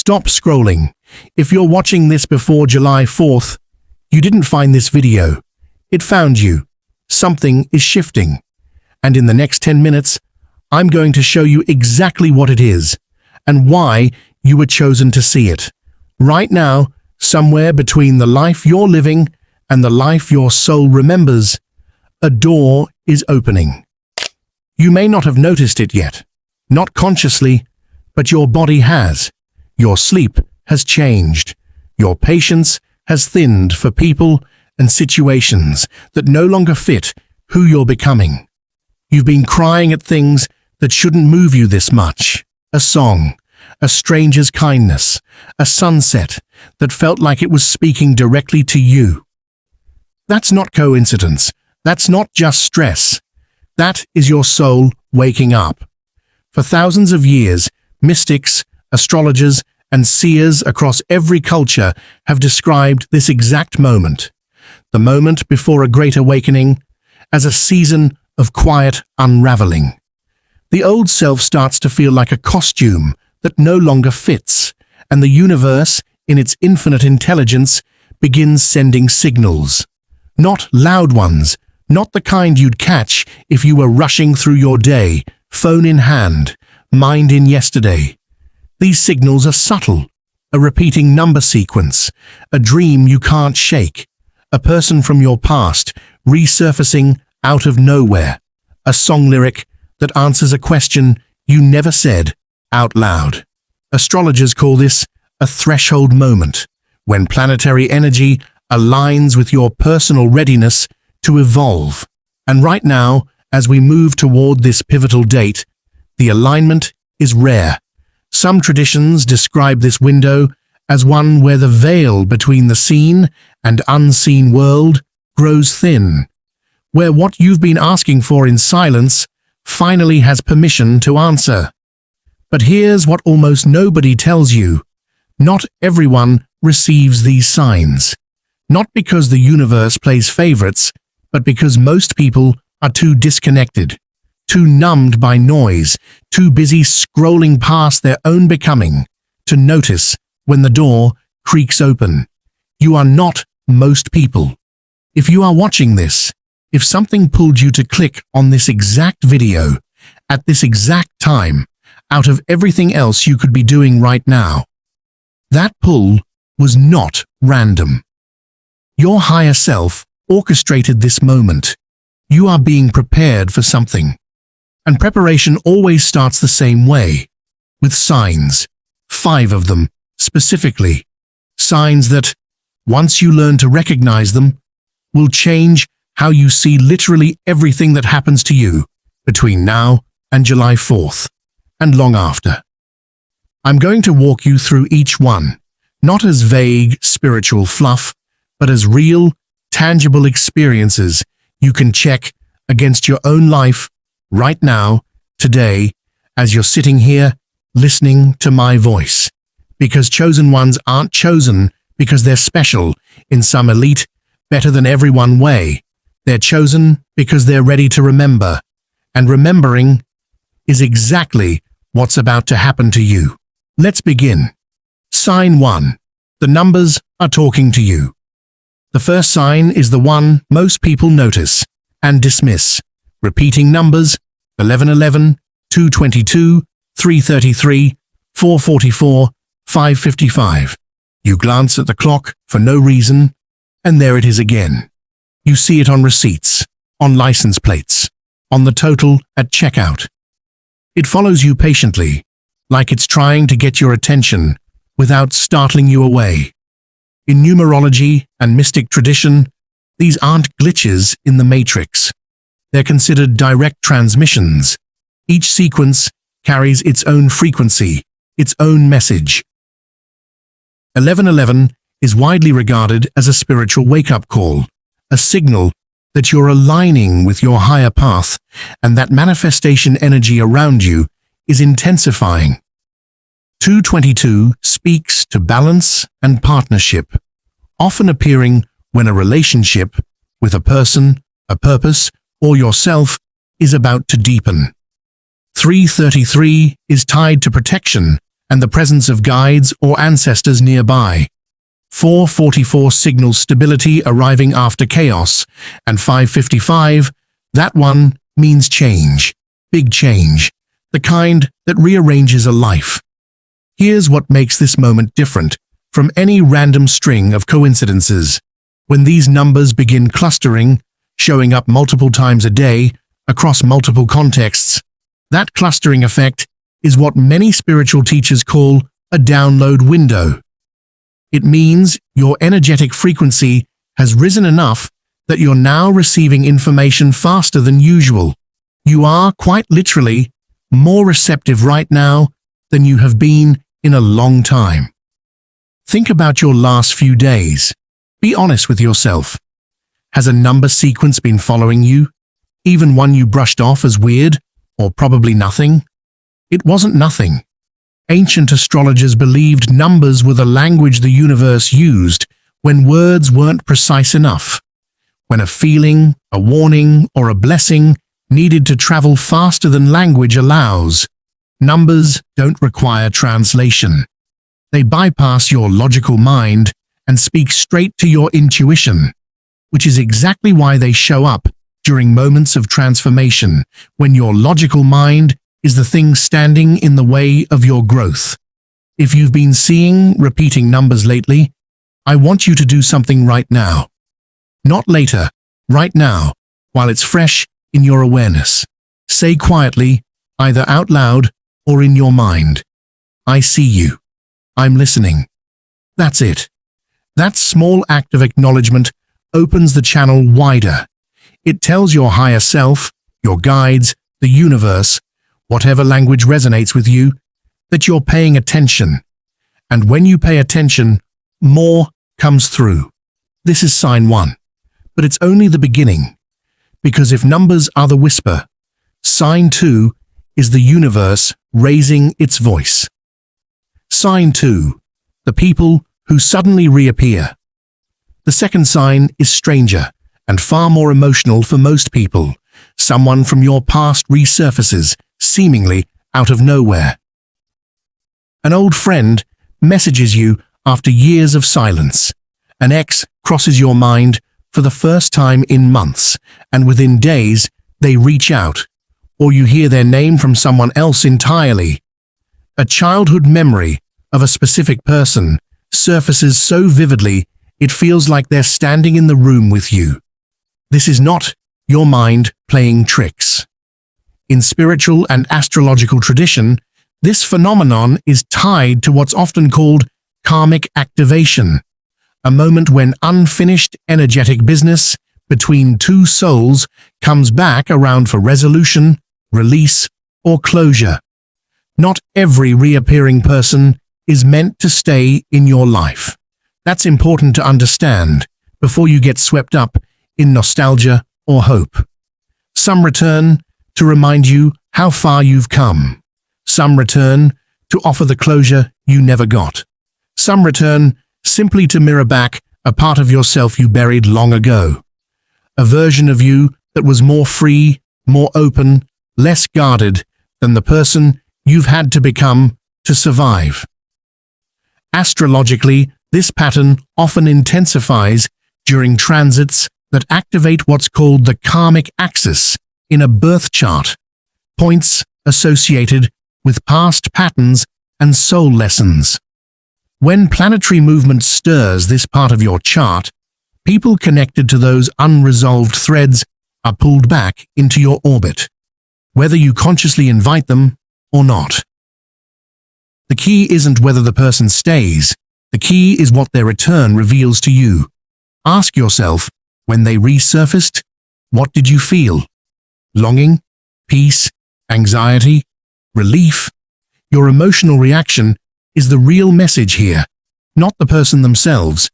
Stop scrolling. If you're watching this before July 4th, you didn't find this video. It found you. Something is shifting. And in the next 10 minutes, I'm going to show you exactly what it is and why you were chosen to see it. Right now, somewhere between the life you're living and the life your soul remembers, a door is opening. You may not have noticed it yet, not consciously, but your body has. Your sleep has changed. Your patience has thinned for people and situations that no longer fit who you're becoming. You've been crying at things that shouldn't move you this much. A song, a stranger's kindness, a sunset that felt like it was speaking directly to you. That's not coincidence. That's not just stress. That is your soul waking up. For thousands of years, mystics, astrologers, and seers across every culture have described this exact moment, the moment before a great awakening, as a season of quiet unraveling. The old self starts to feel like a costume that no longer fits, and the universe, in its infinite intelligence, begins sending signals. Not loud ones, not the kind you'd catch if you were rushing through your day, phone in hand, mind in yesterday. These signals are subtle, a repeating number sequence, a dream you can't shake, a person from your past resurfacing out of nowhere, a song lyric that answers a question you never said out loud. Astrologers call this a threshold moment, when planetary energy aligns with your personal readiness to evolve. And right now, as we move toward this pivotal date, the alignment is rare. Some traditions describe this window as one where the veil between the seen and unseen world grows thin, where what you've been asking for in silence finally has permission to answer. But here's what almost nobody tells you. Not everyone receives these signs. Not because the universe plays favorites, but because most people are too disconnected, too numbed by noise, too busy scrolling past their own becoming to notice when the door creaks open. You are not most people. If you are watching this, if something pulled you to click on this exact video at this exact time, out of everything else you could be doing right now, that pull was not random. Your higher self orchestrated this moment. You are being prepared for something. And preparation always starts the same way, with signs, 5 of them specifically, signs that, once you learn to recognize them, will change how you see literally everything that happens to you between now and July 4th, and long after. I'm going to walk you through each one, not as vague spiritual fluff, but as real, tangible experiences you can check against your own life right now, today, as you're sitting here listening to my voice. Because chosen ones aren't chosen because they're special in some elite, better than everyone way. They're chosen because they're ready to remember. And remembering is exactly what's about to happen to you. Let's begin. Sign 1. The numbers are talking to you. The first sign is the one most people notice and dismiss. Repeating numbers, 1111, 222, 333, 444, 555. You glance at the clock for no reason, and there it is again. You see it on receipts, on license plates, on the total at checkout. It follows you patiently, like it's trying to get your attention without startling you away. In numerology and mystic tradition, these aren't glitches in the matrix. They're considered direct transmissions. Each sequence carries its own frequency, its own message. 1111 is widely regarded as a spiritual wake-up call, a signal that you're aligning with your higher path and that manifestation energy around you is intensifying. 222 speaks to balance and partnership, often appearing when a relationship with a person, a purpose, or yourself is about to deepen. 333 is tied to protection and the presence of guides or ancestors nearby. 4:44 signals stability arriving after chaos, and 5:55, that one means change, big change, the kind that rearranges a life. Here's what makes this moment different from any random string of coincidences. When these numbers begin clustering, showing up multiple times a day, across multiple contexts, that clustering effect is what many spiritual teachers call a download window. It means your energetic frequency has risen enough that you're now receiving information faster than usual. You are, quite literally, more receptive right now than you have been in a long time. Think about your last few days. Be honest with yourself. Has a number sequence been following you? Even one you brushed off as weird, or probably nothing? It wasn't nothing. Ancient astrologers believed numbers were the language the universe used when words weren't precise enough. When a feeling, a warning, or a blessing needed to travel faster than language allows. Numbers don't require translation. They bypass your logical mind and speak straight to your intuition, which is exactly why they show up during moments of transformation, when your logical mind is the thing standing in the way of your growth. If you've been seeing repeating numbers lately, I want you to do something right now. Not later, right now, while it's fresh in your awareness. Say quietly, either out loud or in your mind, I see you. I'm listening. That's it. That small act of acknowledgement opens the channel wider. It tells your higher self, your guides, the universe, whatever language resonates with you, that you're paying attention. And when you pay attention, more comes through. This is sign 1. But it's only the beginning. Because if numbers are the whisper, sign 2 is the universe raising its voice. Sign 2, the people who suddenly reappear. The second sign is stranger and far more emotional for most people. Someone from your past resurfaces, seemingly out of nowhere. An old friend messages you after years of silence. An ex crosses your mind for the first time in months, and within days they reach out, or you hear their name from someone else entirely. A childhood memory of a specific person surfaces so vividly it feels like they're standing in the room with you. This is not your mind playing tricks. In spiritual and astrological tradition, this phenomenon is tied to what's often called karmic activation, a moment when unfinished energetic business between two souls comes back around for resolution, release, or closure. Not every reappearing person is meant to stay in your life. That's important to understand before you get swept up in nostalgia or hope. Some return to remind you how far you've come. Some return to offer the closure you never got. Some return simply to mirror back a part of yourself you buried long ago. A version of you that was more free, more open, less guarded than the person you've had to become to survive. Astrologically, this pattern often intensifies during transits that activate what's called the karmic axis in a birth chart, points associated with past patterns and soul lessons. When planetary movement stirs this part of your chart, people connected to those unresolved threads are pulled back into your orbit, whether you consciously invite them or not. The key isn't whether the person stays. The key is what their return reveals to you. Ask yourself, when they resurfaced, what did you feel? Longing? Peace? Anxiety? Relief? Your emotional reaction is the real message here, not the person themselves.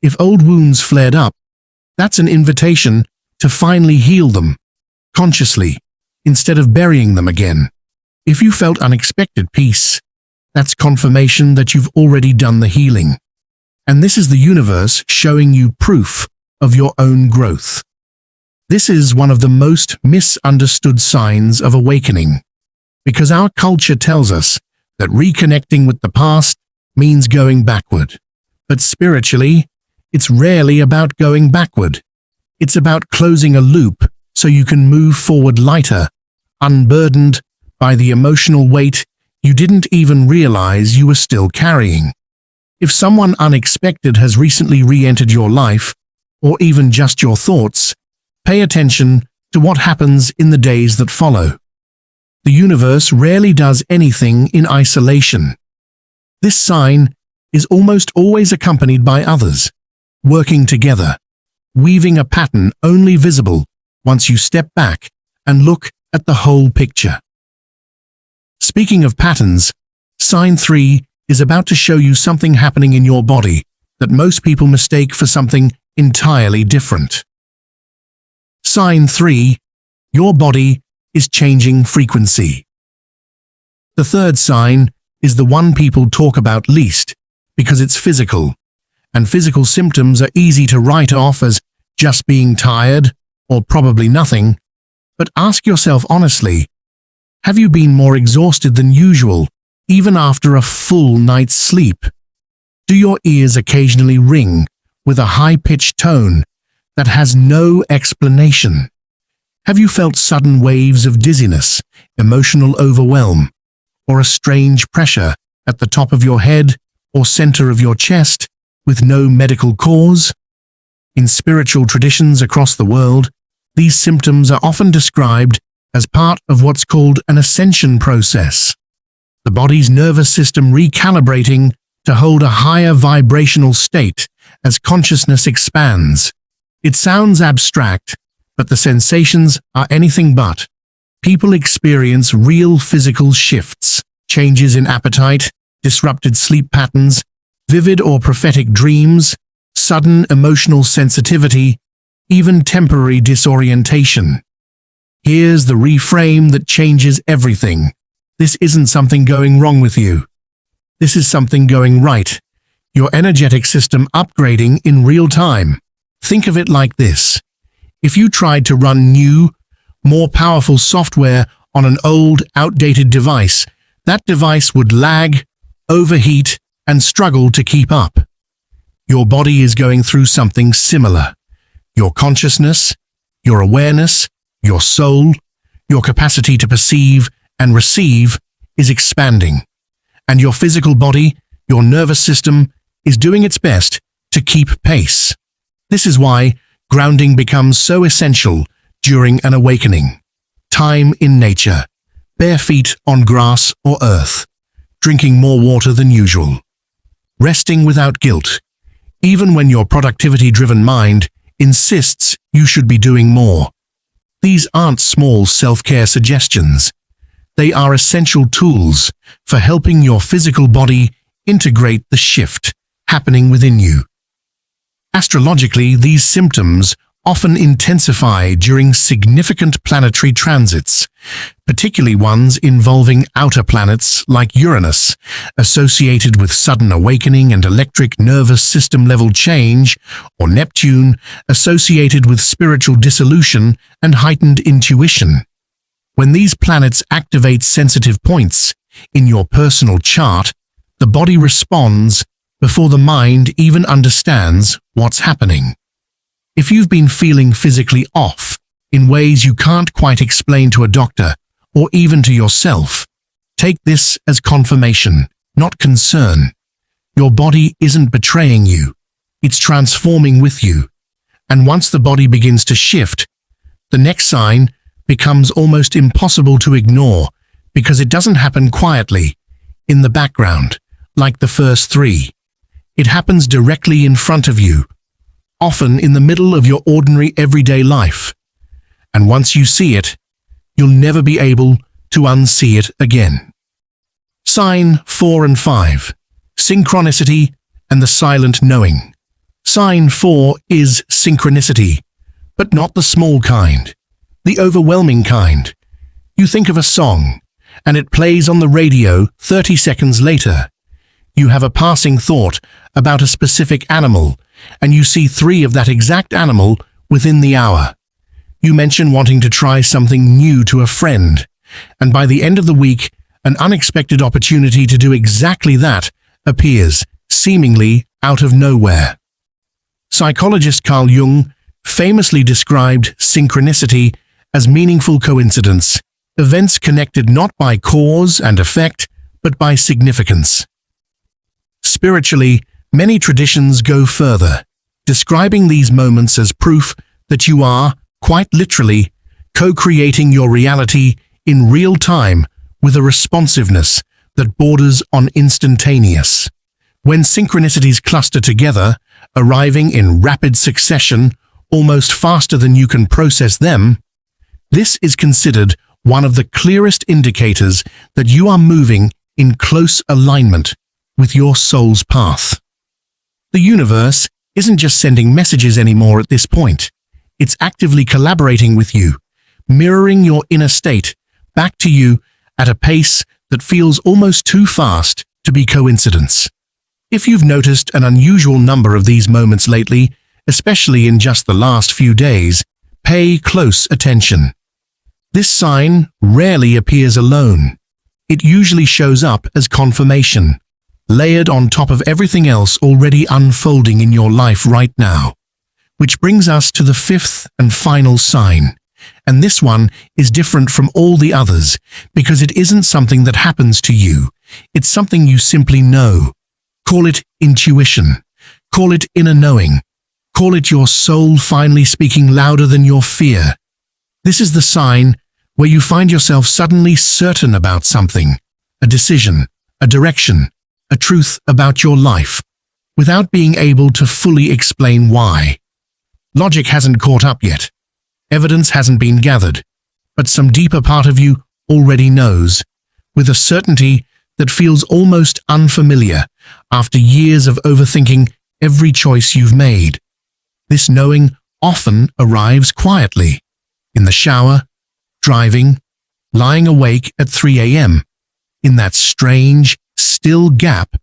If old wounds flared up, that's an invitation to finally heal them, consciously, instead of burying them again. If you felt unexpected peace, that's confirmation that you've already done the healing. And this is the universe showing you proof of your own growth. This is one of the most misunderstood signs of awakening, because our culture tells us that reconnecting with the past means going backward. But spiritually, it's rarely about going backward. It's about closing a loop so you can move forward lighter, unburdened by the emotional weight you didn't even realize you were still carrying. If someone unexpected has recently re-entered your life, or even just your thoughts, pay attention to what happens in the days that follow. The universe rarely does anything in isolation. This sign is almost always accompanied by others, working together, weaving a pattern only visible once you step back and look at the whole picture. Speaking of patterns, sign 3 is about to show you something happening in your body that most people mistake for something entirely different. Sign 3, your body is changing frequency. The third sign is the one people talk about least because it's physical, and physical symptoms are easy to write off as just being tired or probably nothing. But ask yourself honestly, have you been more exhausted than usual, even after a full night's sleep? Do your ears occasionally ring with a high-pitched tone that has no explanation? Have you felt sudden waves of dizziness, emotional overwhelm, or a strange pressure at the top of your head or center of your chest with no medical cause? In spiritual traditions across the world, these symptoms are often described as part of what's called an ascension process, the body's nervous system recalibrating to hold a higher vibrational state as consciousness expands. It sounds abstract, but the sensations are anything but. People experience real physical shifts, changes in appetite, disrupted sleep patterns, vivid or prophetic dreams, sudden emotional sensitivity, even temporary disorientation. Here's the reframe that changes everything. This isn't something going wrong with you. This is something going right. Your energetic system upgrading in real time. Think of it like this. If you tried to run new, more powerful software on an old, outdated device, that device would lag, overheat, and struggle to keep up. Your body is going through something similar. Your consciousness, your awareness, your soul, your capacity to perceive and receive is expanding. And your physical body, your nervous system, is doing its best to keep pace. This is why grounding becomes so essential during an awakening. Time in nature, bare feet on grass or earth, drinking more water than usual. Resting without guilt, even when your productivity-driven mind insists you should be doing more. These aren't small self-care suggestions. They are essential tools for helping your physical body integrate the shift happening within you. Astrologically, these symptoms often intensify during significant planetary transits, particularly ones involving outer planets like Uranus, associated with sudden awakening and electric nervous system level change, or Neptune, associated with spiritual dissolution and heightened intuition. When these planets activate sensitive points in your personal chart, the body responds before the mind even understands what's happening. If you've been feeling physically off in ways you can't quite explain to a doctor or even to yourself, take this as confirmation, not concern. Your body isn't betraying you, it's transforming with you. And once the body begins to shift, the next sign becomes almost impossible to ignore because it doesn't happen quietly, in the background, like the first three. It happens directly in front of you, often in the middle of your ordinary everyday life. And once you see it, you'll never be able to unsee it again. Sign 4 and 5, synchronicity and the silent knowing. Sign 4 is synchronicity, but not the small kind, the overwhelming kind. You think of a song, and it plays on the radio 30 seconds later. You have a passing thought about a specific animal, and you see 3 of that exact animal within the hour. You mention wanting to try something new to a friend, and by the end of the week, an unexpected opportunity to do exactly that appears, seemingly out of nowhere. Psychologist Carl Jung famously described synchronicity as meaningful coincidence, events connected not by cause and effect, but by significance. Spiritually, many traditions go further, describing these moments as proof that you are, quite literally, co-creating your reality in real time with a responsiveness that borders on instantaneous. When synchronicities cluster together, arriving in rapid succession, almost faster than you can process them, this is considered one of the clearest indicators that you are moving in close alignment with your soul's path. The universe isn't just sending messages anymore at this point. It's actively collaborating with you, mirroring your inner state back to you at a pace that feels almost too fast to be coincidence. If you've noticed an unusual number of these moments lately, especially in just the last few days, pay close attention. This sign rarely appears alone. It usually shows up as confirmation, layered on top of everything else already unfolding in your life right now. Which brings us to the fifth and final sign. And this one is different from all the others because it isn't something that happens to you. It's something you simply know. Call it intuition. Call it inner knowing. Call it your soul finally speaking louder than your fear. This is the sign where you find yourself suddenly certain about something, a decision, a direction, a truth about your life, without being able to fully explain why. Logic hasn't caught up yet. Evidence hasn't been gathered, but some deeper part of you already knows, with a certainty that feels almost unfamiliar after years of overthinking every choice you've made. This knowing often arrives quietly, in the shower, driving, lying awake at 3 a.m., in that strange, still gap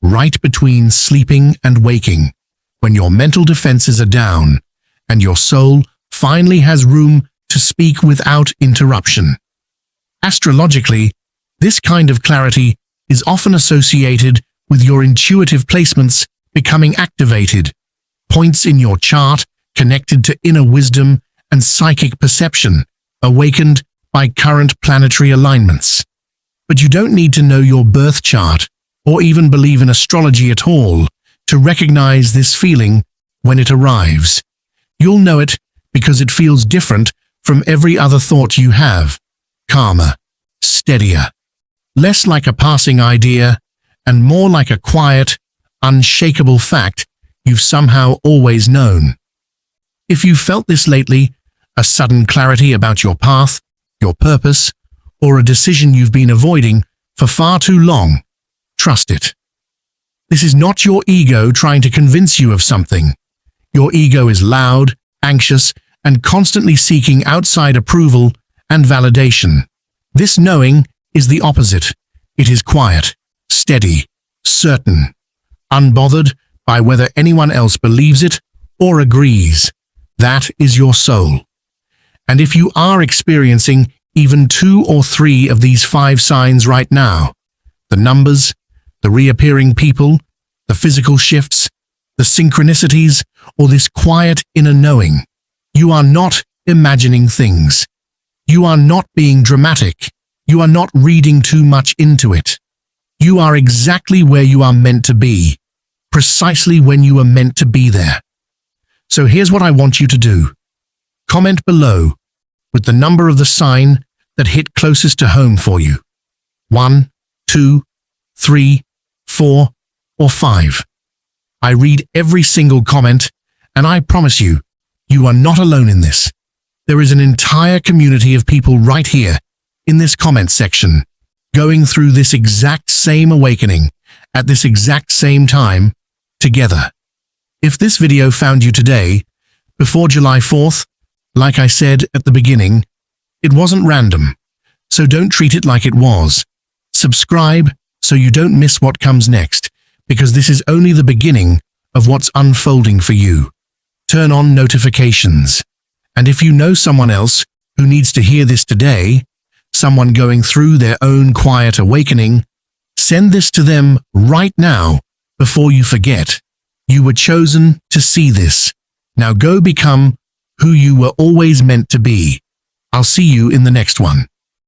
right between sleeping and waking, when your mental defenses are down and your soul finally has room to speak without interruption. Astrologically, this kind of clarity is often associated with your intuitive placements becoming activated, points in your chart connected to inner wisdom and psychic perception, awakened by current planetary alignments. But you don't need to know your birth chart or even believe in astrology at all to recognize this feeling when it arrives. You'll know it because it feels different from every other thought you have, calmer, steadier, less like a passing idea, and more like a quiet, unshakable fact you've somehow always known. If you've felt this lately, a sudden clarity about your path, your purpose, or a decision you've been avoiding for far too long, trust it. This is not your ego trying to convince you of something. Your ego is loud, anxious, and constantly seeking outside approval and validation. This knowing is the opposite. It is quiet, steady, certain, unbothered by whether anyone else believes it or agrees. That is your soul. And if you are experiencing even 2 or 3 of these 5 signs right now, the numbers, the reappearing people, the physical shifts, the synchronicities, or this quiet inner knowing, you are not imagining things. You are not being dramatic. You are not reading too much into it. You are exactly where you are meant to be, precisely when you are meant to be there. So here's what I want you to do. Comment below with the number of the sign that hit closest to home for you. 1, 2, 3, 4, or 5. I read every single comment, and I promise you, you are not alone in this. There is an entire community of people right here, in this comment section, going through this exact same awakening, at this exact same time, together. If this video found you today, before July 4th, like I said at the beginning, it wasn't random, so don't treat it like it was. Subscribe so you don't miss what comes next, because this is only the beginning of what's unfolding for you. Turn on notifications. And if you know someone else who needs to hear this today, someone going through their own quiet awakening, send this to them right now before you forget. You were chosen to see this. Now go become who you were always meant to be. I'll see you in the next one.